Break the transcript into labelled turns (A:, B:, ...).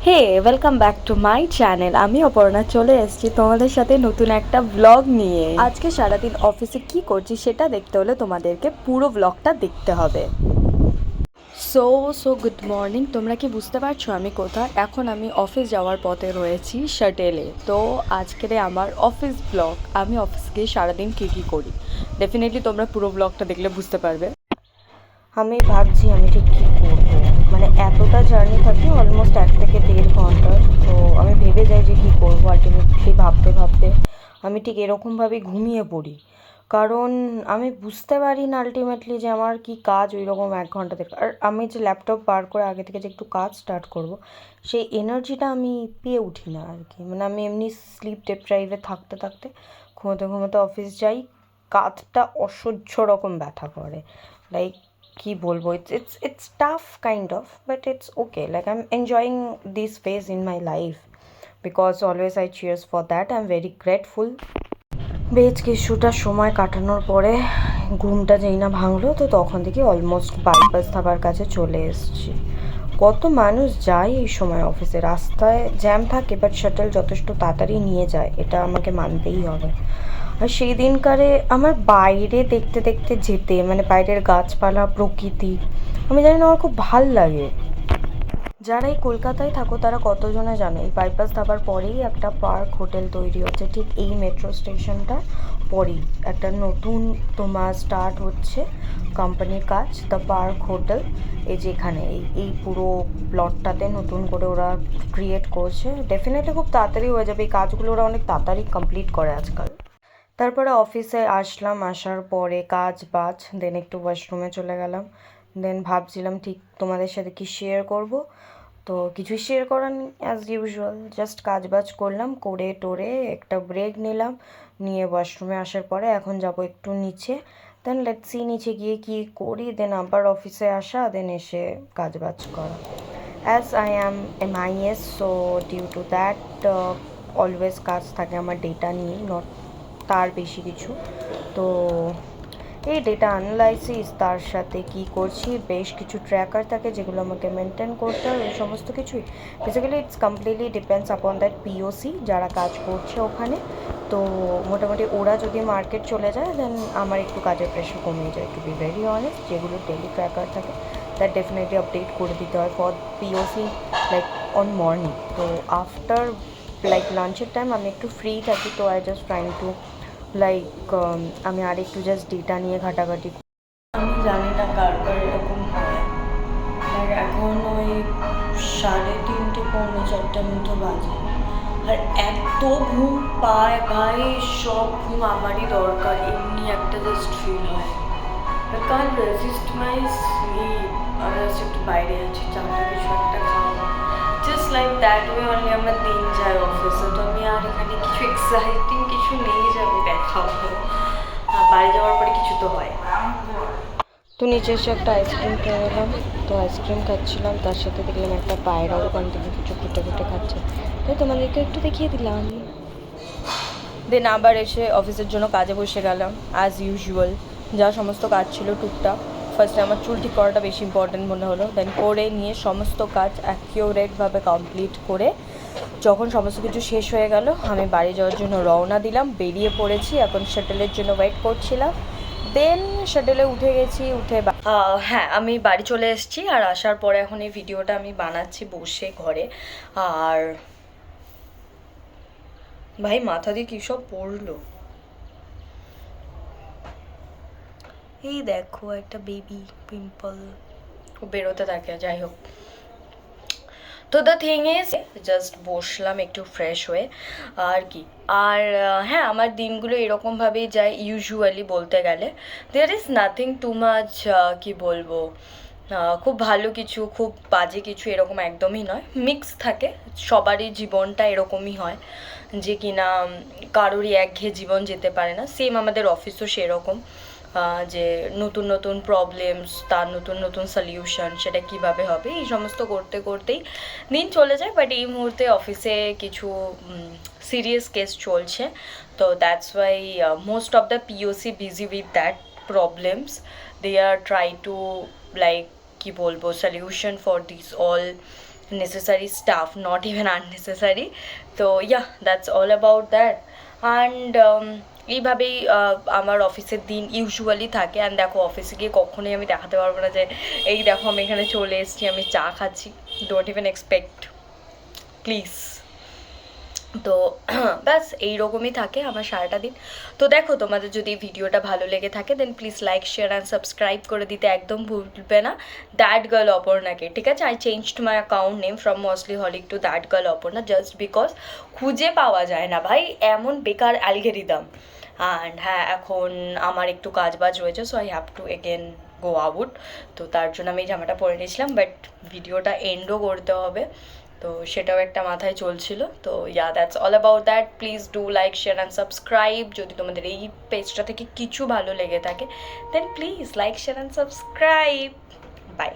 A: Hey welcome back to my channel. আমি অপর্ণা চলে এসেছি তোমাদের সাথে নতুন একটা ব্লগ নিয়ে। আজকে সারাদিন অফিসে কি করছি সেটা দেখতে হলে তোমাদেরকে পুরো ব্লগটা দেখতে হবে। So good morning. তোমরা কি বুঝতে পারছো আমি কোথায়? এখন আমি অফিস যাওয়ার পথে রয়েছি শাটেলে। তো আজকের আমার অফিস ব্লগ, আমি অফিস গিয়ে সারাদিন কী করি, ডেফিনেটলি তোমরা পুরো ব্লগটা দেখলে বুঝতে পারবে। আমি ভাবছি আমি ঠিক কী করবো, মানে এতটা জার্নি থাকি অলমোস্ট 1 থেকে 1.5 ঘন্টার। তো আমি ভেবে যাই যে কী করবো, আলটিমেটলি ভাবতে ভাবতে আমি ঠিক এরকমভাবেই ঘুমিয়ে পড়ি। কারণ আমি বুঝতে পারি না আলটিমেটলি যে আমার কি কাজ ওই রকম 1 ঘন্টা থেকে। আর আমি যে ল্যাপটপ বার করে আগে থেকে যে একটু কাজ স্টার্ট করব, সেই এনার্জিটা আমি পেয়ে উঠি না আর কি। মানে আমি এমনি স্লিপ ডেপ্রাইভে থাকতে থাকতে ঘুমোতে ঘুমোতে অফিস যাই, কাঁধটা অসহ্য রকম ব্যথা করে। লাইক কি বলবো, it's tough kind of, but it's okay. Like I'm enjoying this phase in my life because always I cheers for that. I'm very grateful. বেশ কিছুটা সময় কাটানোর পরে ঘুমটা যেই না ভাঙলো, তো তখন থেকে অলমোস্ট বাইপাস ধাবার কাছে চলে এসেছি। কত মানুষ যায় এই সময় অফিসে, রাস্তায় জ্যাম থাকে, বাট শাটল যথেষ্ট তাড়াতাড়ি নিয়ে যায়, এটা আমাকে মানতেই হবে। আর সেই দিনকারে আমার বাইরে দেখতে দেখতে যেতে, মানে বাইরের গাছপালা প্রকৃতি, আমি জানি না আমার খুব ভাল লাগে। যারা এই কলকাতায় থাকো তারা কতজনে জানো, এই বাইপাস ধাবার পরেই একটা পার্ক হোটেল তৈরি হচ্ছে, ঠিক এই মেট্রো স্টেশনটা পরেই একটা নতুন তোমার স্টার্ট হচ্ছে কোম্পানির কাজ, দ্য পার্ক হোটেল। এই যেখানে এই পুরো প্লটটাতে নতুন করে ওরা ক্রিয়েট করছে, ডেফিনেটলি খুব তাড়াতাড়ি হয়ে যাবে। এই কাজগুলো ওরা অনেক তাড়াতাড়ি কমপ্লিট করে আজকাল। তারপরে অফিসে আসলাম, আসার পরে কাজ বাজ, দেন একটু ওয়াশরুমে চলে গেলাম। দেন ভাবছিলাম ঠিক তোমাদের সাথে কি শেয়ার করব, তো কিছুই শেয়ার করার নেই, অ্যাজ ইউজুয়াল জাস্ট কাজ বাজ করলাম, করে টোরে একটা ব্রেক নিলাম, নিয়ে ওয়াশরুমে আসার পরে এখন যাব একটু নিচে। দেন লেটস সি নিচে গিয়ে কী করি, দেন আবার অফিসে আসা, দেন এসে কাজ বাজ করা। As I am MIS, so due to that always কাজ থাকে আমার ডেটা নিয়ে, নট তার বেশি কিছু। তো এই ডেটা অ্যানালাইসিস, তার সাথে কি করছি, বেশ কিছু ট্র্যাকার থাকে যেগুলো আমাকে মেনটেন করতে হয়, এই সমস্ত কিছুই। Basically it's completely depends upon that POC যারা কাজ করছে ওখানে। তো মোটামুটি ওরা যদি মার্কেট চলে যায়, দেন আমার একটু কাজের প্রেশার কমিয়ে যায়, টু বি ভেরি অনেস্ট। যেগুলো ডেলি ট্র্যাকার থাকে দ্যাট ডেফিনেটলি আপডেট করে দিতে হয় for POC, like on morning. তো আফটার লাইক লাঞ্চের টাইম আমি একটু ফ্রি থাকি, তো I just trying to like আমি আর একটু জাস্ট ডেটা নিয়ে ঘাটাঘাটি। আমি জানি না কার কার এরকম হয়, লাইক এখন ওই 3:30 পৌনে 4টার মতো বাজে, আর এত ঘুম পায় ভাই, সব ঘুম আমারই দরকার, এমনি একটা জাস্ট ফিল হয়। I can't resist my sleep. আমি জাস্ট একটু বাইরে আছি, চাটা কিছু একটা খাওয়া, just like that way only আমার দিন যায় অফিসে। তো আমি আর এখানে কিছু এক্সাইটিং কিছু নেই যে আমি দেখাবো, বাড়ি যাওয়ার পরে কিছু তো হয়। তো নিচে এসে একটা আইসক্রিম খেয়ে নিলাম, তো আইসক্রিম খাচ্ছিলাম, তার সাথে দেখলাম একটা পায়রা ওখান থেকে কিছু ফুটে ফুটে খাচ্ছে, তাই তোমাদেরকে একটু দেখিয়ে দিলাম। দেন আবার এসে অফিসের জন্য কাজে বসে গেলাম অ্যাজ ইউজুয়াল, যা সমস্ত কাজ ছিল টুকটাক। ফার্স্টে আমার চুল ঠিক করাটা বেশি ইম্পর্টেন্ট মনে হলো, দেন করে নিয়ে সমস্ত কাজ অ্যাকিউরেটভাবে কমপ্লিট করে যখন সমস্ত কিছু শেষ হয়ে গেল, আমি বাড়ি যাওয়ার জন্য রওনা দিলাম, বেরিয়ে পড়েছি। এখন শাটেলের জন্য ওয়েট করছিলাম, দেন শাটেলে উঠে গেছি, হ্যাঁ আমি বাড়ি চলে এসেছি। আর আসার পরে এখন এই ভিডিওটা আমি বানাচ্ছি বসে ঘরে। আর ভাই মাথা দিয়ে কী সব পড়লো, এই দেখো একটা বেবি পিম্পল বেরোতে থাকে, যাই হোক। তো দ্য থিং ইজ জাস্ট বসলাম একটু ফ্রেশ হয়ে আর কি। আর হ্যাঁ আমার দিনগুলো এরকমভাবেই যায় ইউজুয়ালি, বলতে গেলে there is nothing too much, কি বলবো, খুব ভালো কিছু খুব বাজে কিছু এরকম একদমই নয়, মিক্স থাকে। সবারই জীবনটা এরকমই হয় যে কিনা কারোরই একঘেয়ে জীবন যেতে পারে না, সেম আমাদের অফিসও সেরকম। যে নতুন নতুন প্রবলেমস, তার নতুন নতুন সলিউশন, সেটা কিভাবে হবে, এই সমস্ত করতে করতেই দিন চলে যায়। বাট এই মুহূর্তে অফিসে কিছু সিরিয়াস কেস চলছে, তো that's why most of the POC busy with that problems. They are try to like কি বলবো solution for this all necessary stuff, not even unnecessary. তো yeah, that's all about that. And এইভাবেই আমার অফিসের দিন usually থাকে। And দেখো অফিসে গিয়ে কখনোই আমি দেখাতে পারবো না যে এই দেখো আমি এখানে চলে এসেছি, আমি চা খাচ্ছি। Don't even expect, please. তো ব্যাস এইরকমই থাকে আমার সারাটা দিন। তো দেখো তোমাদের যদি ভিডিওটা ভালো লেগে থাকে then please like share and subscribe করে দিতে একদম ভুলবে না। দ্যাট গার্ল অপর্ণাকে, ঠিক আছে? I changed my account name from মসলি হলিক to that girl Aparna, just because খুঁজে পাওয়া যায় না ভাই এমন বেকার অ্যালগেরিদম। অ্যান্ড হ্যাঁ, এখন আমার একটু কাজ বাজ রয়েছে, so I have to again go out. তো তার জন্য আমি এই জামাটা পরে নিয়েছিলাম, বাট ভিডিওটা এন্ডও করতে হবে, তো সেটাও একটা মাথায় চলছিল। তো yeah, that's all about that. Please do like share and subscribe. যদি তোমাদের এই পেজটা থেকে কিছু ভালো লেগে থাকে then please like share and subscribe. By.